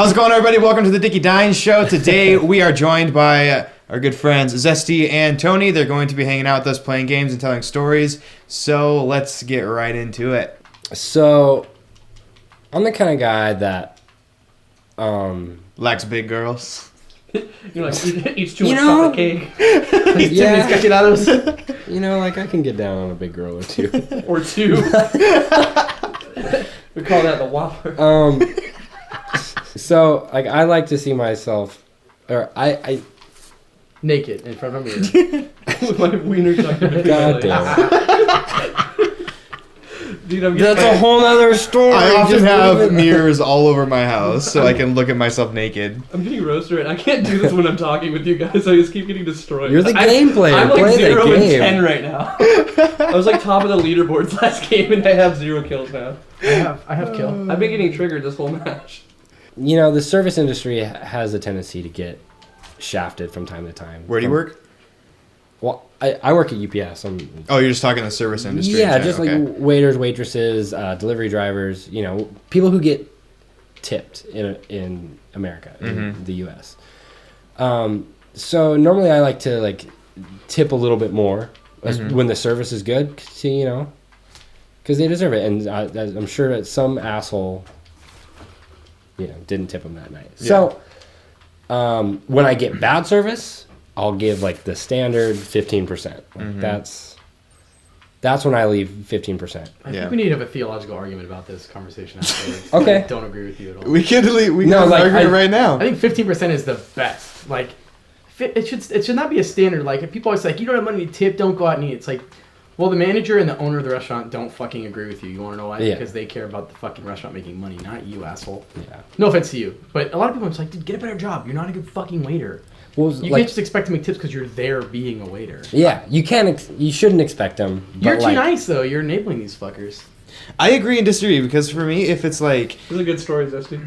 How's it going, everybody? Welcome to the DickeyDines show. Today we are joined by our good friends Zesty and Tony. They're going to be hanging out with us, playing games and telling stories. So let's get right into it. So I'm the kind of guy that likes big girls. You know, like eats too much chocolate cake. Eats too many scacciados. You know, like I can get down on a big girl or two. Or two. We call that the Whopper. So like I like to see myself, or I naked in front of a mirror with my wiener tucked in. God damn it. Dude, That's a whole other story. I often have mirrors all over my house so I can look at myself naked. I'm getting roasted. I can't do this when I'm talking with you guys. I just keep getting destroyed. You're the game player. I'm like Play 0 the and game. 10 right now. I was like top of the leaderboards last game, and I have 0 kills now. I have kill. I've been getting triggered this whole match. You know, the service industry has a tendency to get shafted from time to time. Where do you work? Well, I work at UPS. Oh, you're just talking the service industry. Yeah, in just general. like waiters, waitresses, delivery drivers. You know, people who get tipped in America, in the U.S. So normally I like to tip a little bit more when the service is good. You know, because they deserve it, and I'm sure that some asshole, you know, didn't tip them that night. Yeah. So when I get bad service, I'll give like the standard 15%. That's when I leave 15%. I think we need to have a theological argument about this conversation afterwards. Okay. I don't agree with you at all. We can like, argue right now. I think 15% is the best. Like, it should not be a standard. Like, people always like, you don't have money to tip, don't go out and eat. It's like, well, the manager and the owner of the restaurant don't fucking agree with you. You want to know why? Yeah. Because they care about the fucking restaurant making money, not you, asshole. Yeah. No offense to you, but a lot of people are just like, dude, get a better job. You're not a good fucking waiter. Well, You can't just expect to make tips because you're there being a waiter. Yeah, you can't. You shouldn't expect them. You're too nice, though. You're enabling these fuckers. I agree and disagree because for me, if it's like... This is a good story, Zesty.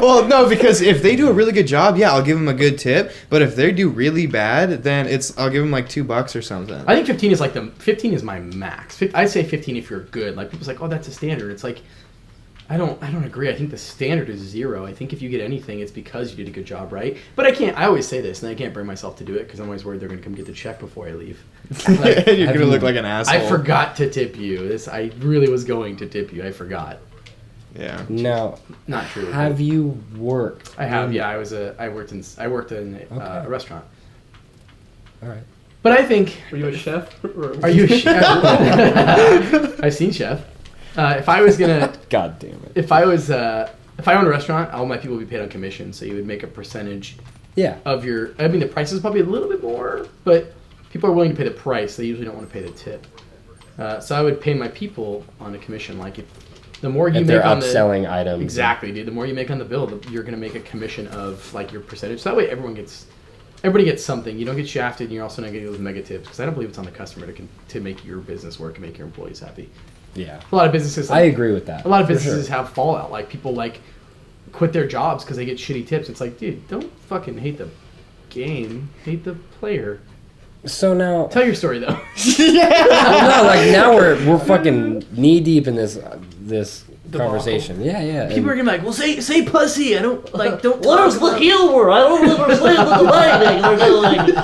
Well, no, because if they do a really good job, yeah, I'll give them a good tip. But if they do really bad, then I'll give them like $2 or something. I think 15 is 15 is my max. I'd say 15 if you're good. Like, people's like, oh, that's a standard. It's like, I don't agree. I think the standard is 0. I think if you get anything, it's because you did a good job, right? But I always say this, and I can't bring myself to do it because I'm always worried they're going to come get the check before I leave. Like, You're going to look like an asshole. I forgot to tip you. I really was going to tip you. I forgot. Yeah. Now, Not true. have you worked? I have, yeah. I worked in a restaurant. All right. But I think... Are you a chef? Are you a chef? I've seen Chef. If I was gonna... God damn it. If I owned a restaurant, all my people would be paid on commission, so you would make a percentage Yeah. of your... I mean, the price is probably a little bit more, but people are willing to pay the price. They usually don't want to pay the tip. So I would pay my people on a commission. Like, the more you If make they're on upselling items. Exactly, dude. The more you make on the bill, you're going to make a commission of, like, your percentage. So that way everybody gets something. You don't get shafted, and you're also not getting those mega tips, because I don't believe it's on the customer to make your business work and make your employees happy. Yeah. A lot of businesses... I agree with that. A lot of businesses have fallout. Like, people, quit their jobs because they get shitty tips. It's like, dude, don't fucking hate the game. Hate the player. So now... Tell your story, though. Well, no, like, now we're fucking knee-deep in this conversation. Yeah. People are going to be like, well, say pussy. I don't, don't... What is the humor? I don't understand the lightning.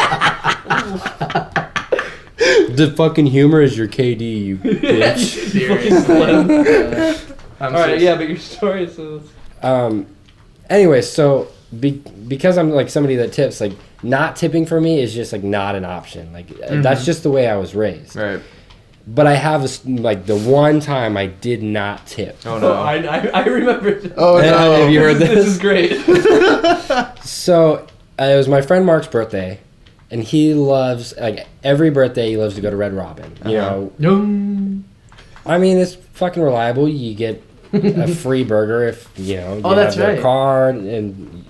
The fucking humor is your KD, you bitch. Seriously. Alright, yeah, but your story is... Anyway, so because I'm like somebody that tips, like not tipping for me is just like not an option. Like that's just the way I was raised. Right. But I have like the one time I did not tip. Oh, no. I remember. Oh, no. Have you heard this? This is great. So it was my friend Mark's birthday, and he loves, like every birthday, he loves to go to Red Robin. You know, I mean, it's fucking reliable. You get a free burger if you have their card, and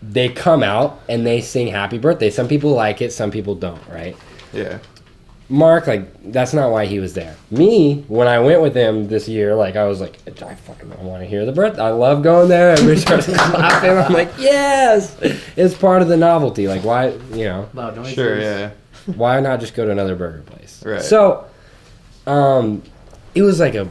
they come out and they sing happy birthday. Some people like it, some people don't, right? Yeah. Mark, like, that's not why he was there. Me, when I went with him this year, like, I was like, I fucking want to hear the birthday. I love going there. Everybody starts clapping. I'm like, yes! It's part of the novelty. Like, why, Loud noises. Sure, yeah. Why not just go to another burger place? Right. So, it was like a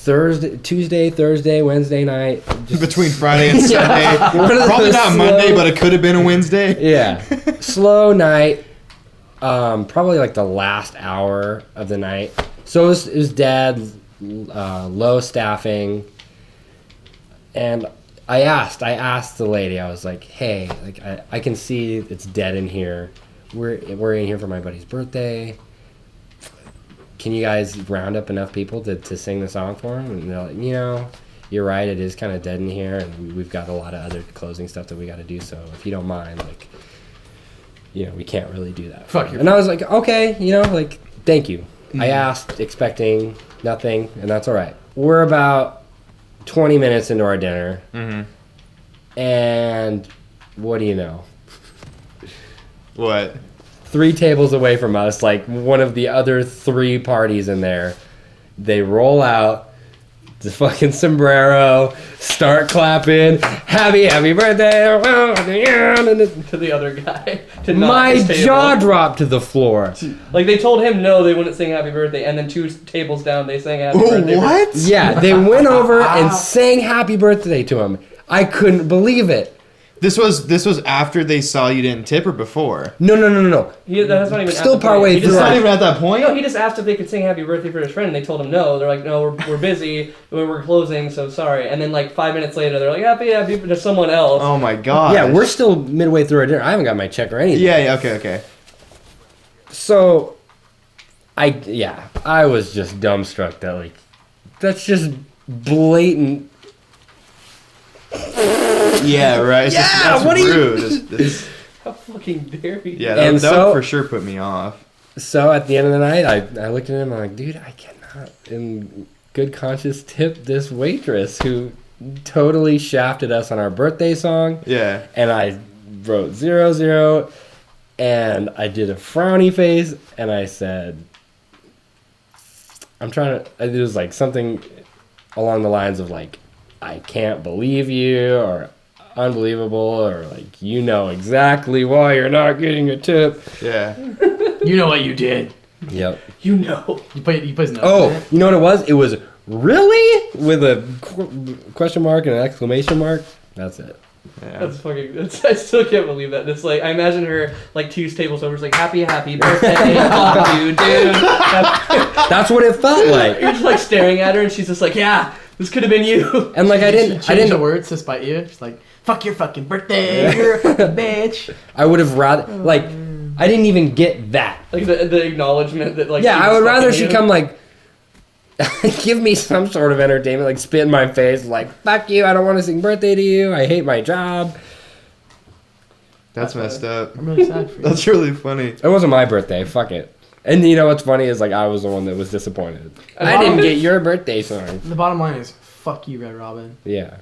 Tuesday, Thursday, Wednesday night. Just, Between Friday and Sunday. One of Probably those not slow- Monday, but it could have been a Wednesday. Yeah. Slow night. Probably like the last hour of the night. So it was dead, low staffing. And I asked the lady, I was like, hey, like I can see it's dead in here. We're in here for my buddy's birthday. Can you guys round up enough people to sing the song for him? And they're like, you're right, it is kind of dead in here, and we've got a lot of other closing stuff that we got to do, so if you don't mind, like, we can't really do that. Fuck you. And I was like, okay, like, thank you. I asked, expecting nothing, and that's all right. We're about 20 minutes into our dinner, and what do you know? What? 3 tables away from us, like one of the other 3 parties in there, they roll out the fucking sombrero, start clapping, happy birthday To the other guy. To knock my his table. jaw dropped to the floor. Like, they told him no, they wouldn't sing happy birthday, and then 2 tables down, they sang happy birthday. What? Yeah, they went over and sang happy birthday to him. I couldn't believe it. This was after they saw you didn't tip or before? No. That's not even Still at the partway point. He through just It's our- not even at that point? No, he just asked if they could sing happy birthday for his friend, and they told him no. They're like, no, we're busy, we're closing, so sorry. And then like 5 minutes later, they're like, happy to someone else. Oh my god. Yeah, we're still midway through our dinner. I haven't got my check or anything. Yeah, okay. So, I was just dumbstruck that, like, that's just blatant. Yeah, right. It's just, Yeah, that's what are you- rude. It's- How fucking dare you? yeah, And that so- would for sure put me off. So, at the end of the night, I looked at him, I'm like, dude, I cannot, in good conscience, tip this waitress who totally shafted us on our birthday song. Yeah. And I wrote 0, and I did a frowny face, and I said, it was like something along the lines of like, I can't believe you, or unbelievable, or like, exactly why you're not getting a tip. Yeah. You know what you did. Yep. You know. You put his nose in Oh, it. you know what it was? It was really with a question mark and an exclamation mark. That's it. Yeah. That's fucking. I still can't believe that. It's like I imagine her like 2 tables over. It's like happy birthday, fuck you, dude. That's what it felt like. You're just like staring at her, and she's just like, yeah, this could have been you. And like I Change the didn't. words to spite you. She's like, fuck your fucking birthday. You're a fucking bitch. I would have rather like. I didn't even get that. Like the acknowledgement that like. Yeah, she I was would rather fucking she you. come like. Give me some sort of entertainment, like spit in my face, like fuck you. I don't want to sing birthday to you. I hate my job. That's messed up. I'm really sad for you. That's really funny. It wasn't my birthday. Fuck it. And you know what's funny is like I was the one that was disappointed. And I didn't Robin- get your birthday song. The bottom line is, fuck you, Red Robin. Yeah.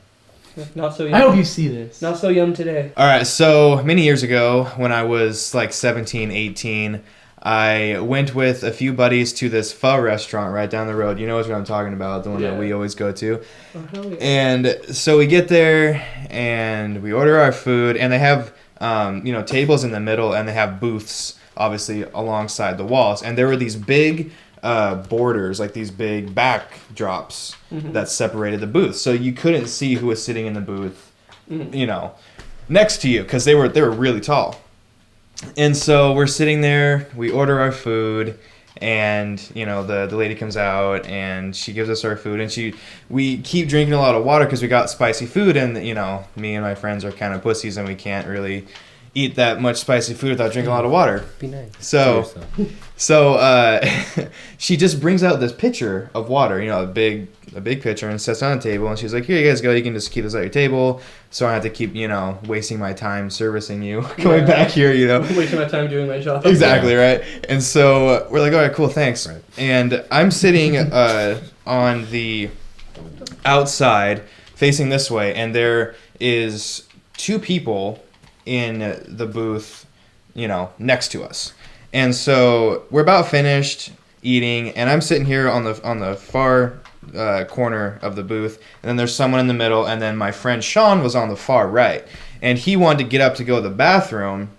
Not so young. I hope you see this. Not so young today. All right, so many years ago when I was like 17, 18, I went with a few buddies to this pho restaurant right down the road. You know what I'm talking about, the one that Yeah. we always go to. Oh, hell yeah. And so we get there and we order our food, and they have tables in the middle, and they have booths obviously alongside the walls. And there were these big borders, like these big backdrops that separated the booths, so you couldn't see who was sitting in the booth, next to you, because they were really tall. And so we're sitting there, we order our food, and the lady comes out and she gives us our food, and we keep drinking a lot of water because we got spicy food, and me and my friends are kind of pussies and we can't really eat that much spicy food without drinking a lot of water. Be nice. So she just brings out this pitcher of water, a big pitcher, and sets it on the table, and she's like, here you guys go, you can just keep this at your table, so I don't have to keep wasting my time servicing you going back here. I'm wasting my time doing my job. Exactly, right? And so we're like, all right, cool, thanks. Right. And I'm sitting on the outside facing this way, and there is 2 people in the booth, next to us. And so we're about finished eating, and I'm sitting here on the far corner of the booth, and then there's someone in the middle, and then my friend Sean was on the far right, and he wanted to get up to go to the bathroom,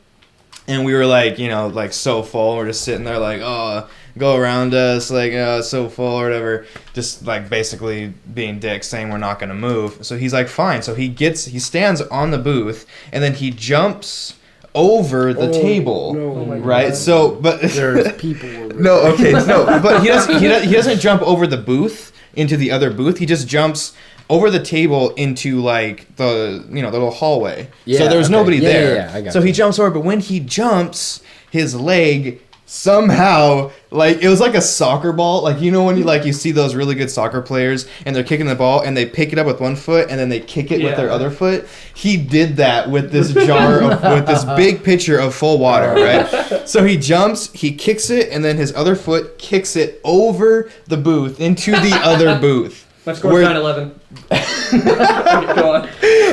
and we were like, so full, we're just sitting there like, oh, go around us like it's so full or whatever, just like basically being dicks, saying we're not gonna move. So he's like, fine. So he stands on the booth and then he jumps over the table, right? God. So, but There's people over no, okay, no, but he doesn't jump over the booth into the other booth. He just jumps over the table into like the the little hallway. Yeah, so there's okay. nobody Yeah, there. yeah, I got so you. he jumps over, but when he jumps, his leg somehow, like, it was like a soccer ball. Like, when you see those really good soccer players and they're kicking the ball and they pick it up with one foot and then they kick it with their other foot. He did that with this with this big pitcher of full water, right? So he jumps, he kicks it, and then his other foot kicks it over the booth into the other booth. My score's 9-11. Okay, go on.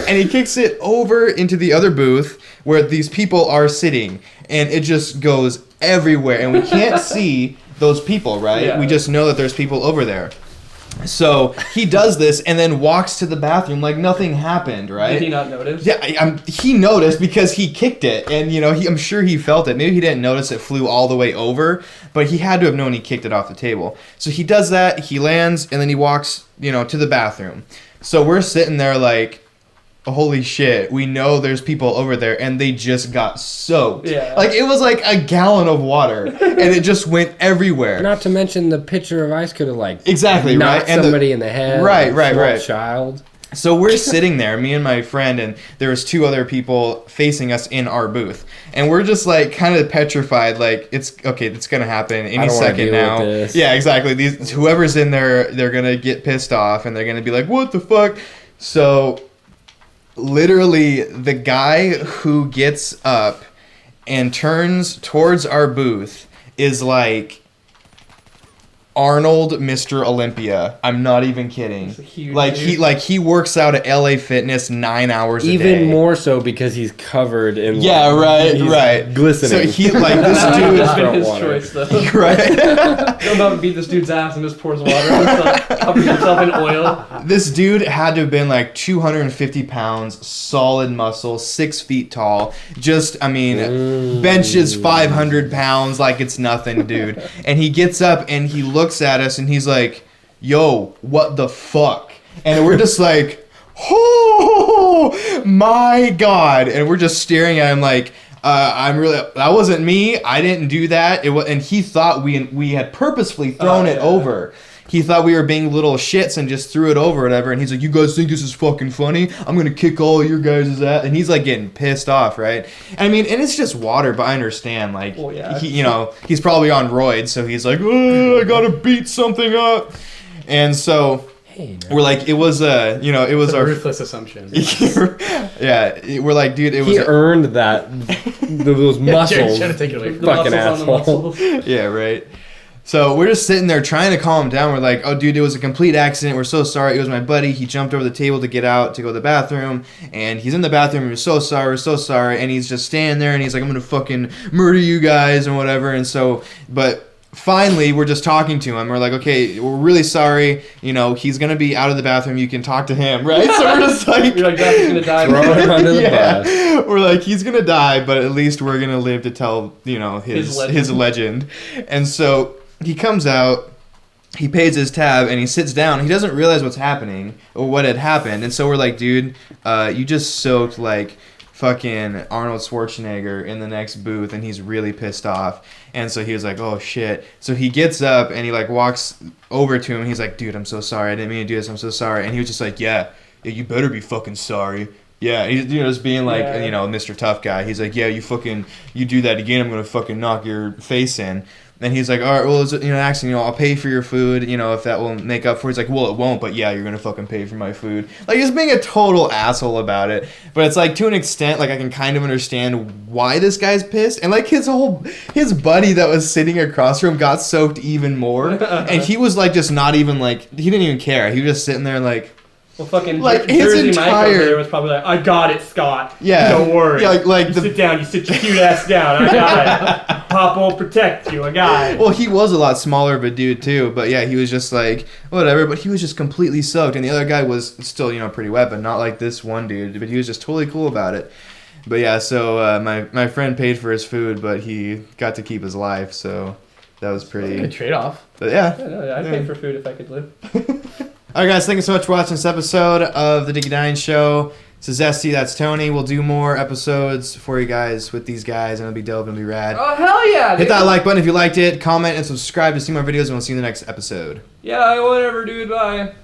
And he kicks it over into the other booth where these people are sitting, and it just goes everywhere, and we can't see those people, right? Yeah. We just know that there's people over there. So he does this and then walks to the bathroom like nothing happened, right? Did he not notice? Yeah, he noticed because he kicked it, and I'm sure he felt it. Maybe he didn't notice it flew all the way over, but he had to have known he kicked it off the table. So he does that, he lands, and then he walks, to the bathroom. So we're sitting there like, holy shit, we know there's people over there, and they just got soaked. Yeah. Like, it was like a gallon of water, and it just went everywhere. Not to mention the pitcher of ice could have like Exactly, knocked right? And somebody in the head. Right, like a right, small right. Child. So we're sitting there, me and my friend, and there was 2 other people facing us in our booth. And we're just like kind of petrified, like, it's gonna happen any I don't wanna second deal now. with this. Yeah, exactly. Whoever's in there, they're gonna get pissed off and they're gonna be like, what the fuck? So literally the guy who gets up and turns towards our booth is like Arnold, Mr. Olympia. I'm not even kidding. He's a huge Like dude. he works out at LA Fitness 9 hours a day. Even more so because he's covered in Yeah, right, he's right. glistening. So he like this That would have dude, been his water. choice, though. right? Go about and beat this dude's ass and just pours water on himself, covers himself in oil. This dude had to have been like 250 pounds, solid muscle, 6 feet tall. Just, benches 500 pounds like it's nothing, dude. And he gets up and he looks at us and he's like, yo, what the fuck? And we're just like, oh my God. And we're just staring at him like, that wasn't me. I didn't do that. And he thought we had purposefully thrown it over. He thought we were being little shits and just threw it over or whatever. And he's like, you guys think this is fucking funny? I'm going to kick all your guys' ass. And he's like getting pissed off, right? And it's just water, but I understand. Like, Well, yeah. he's probably on roids. So he's like, oh, I got to beat something up. And so we're like, it was it was It's a our ruthless assumption. yeah, we're like, dude, it was He earned that those muscles. Trying to take it away. The Fucking muscles on the asshole. muscles. yeah, right. So we're just sitting there trying to calm him down. We're like, oh, dude, it was a complete accident. We're so sorry. It was my buddy. He jumped over the table to get out to go to the bathroom, and he's in the bathroom. We're so sorry. We're so sorry. And he's just standing there, and he's like, I'm gonna fucking murder you guys and whatever. And so, but. Finally, we're just talking to him. We're like, okay, we're really sorry. He's going to be out of the bathroom. You can talk to him, right? So we're just like... You're like, Daphne's gonna die. Throw him under the bus. We're like, he's going to die, but at least we're going to live to tell, his legend. And so he comes out, he pays his tab, and he sits down. He doesn't realize what's happening or what had happened. And so we're like, dude, you just soaked, like... fucking Arnold Schwarzenegger in the next booth, and he's really pissed off. And so he was like, oh shit. So he gets up and he like walks over to him and he's like, dude, I'm so sorry, I didn't mean to do this, I'm so sorry. And he was just like, yeah, you better be fucking sorry. Yeah, he's just being like, Mr. Tough Guy. He's like, yeah, you do that again, I'm gonna fucking knock your face in. And he's like, all right, well, it's accident, I'll pay for your food, if that will make up for it. He's like, well, it won't, but yeah, you're going to fucking pay for my food. Like, he's being a total asshole about it. But it's like, to an extent, like, I can kind of understand why this guy's pissed. And like, his buddy that was sitting across from him got soaked even more. And he was like, just not even like, he didn't even care. He was just sitting there like, Well, fucking Like, his Jersey Mike over entire- there was probably like, I got it, Scott. Yeah. Don't worry. Yeah, like you the- sit down. You sit your cute ass down. I got it. Pop will protect you. I got it. well, he was a lot smaller of a dude too, but yeah, he was just like, whatever, but he was just completely soaked, and the other guy was still, pretty wet, but not like this one dude, but he was just totally cool about it. But yeah, so my friend paid for his food, but he got to keep his life, so That was pretty. Good trade off. But yeah. Yeah, no, I'd pay for food if I could live. All right, guys. Thank you so much for watching this episode of the DickeyDines Show. This is Zesty. That's Tony. We'll do more episodes for you guys with these guys, and it'll be dope and it'll be rad. Oh, hell yeah, dude. Hit that like button if you liked it. Comment and subscribe to see more videos, and we'll see you in the next episode. Yeah, whatever, dude. Bye.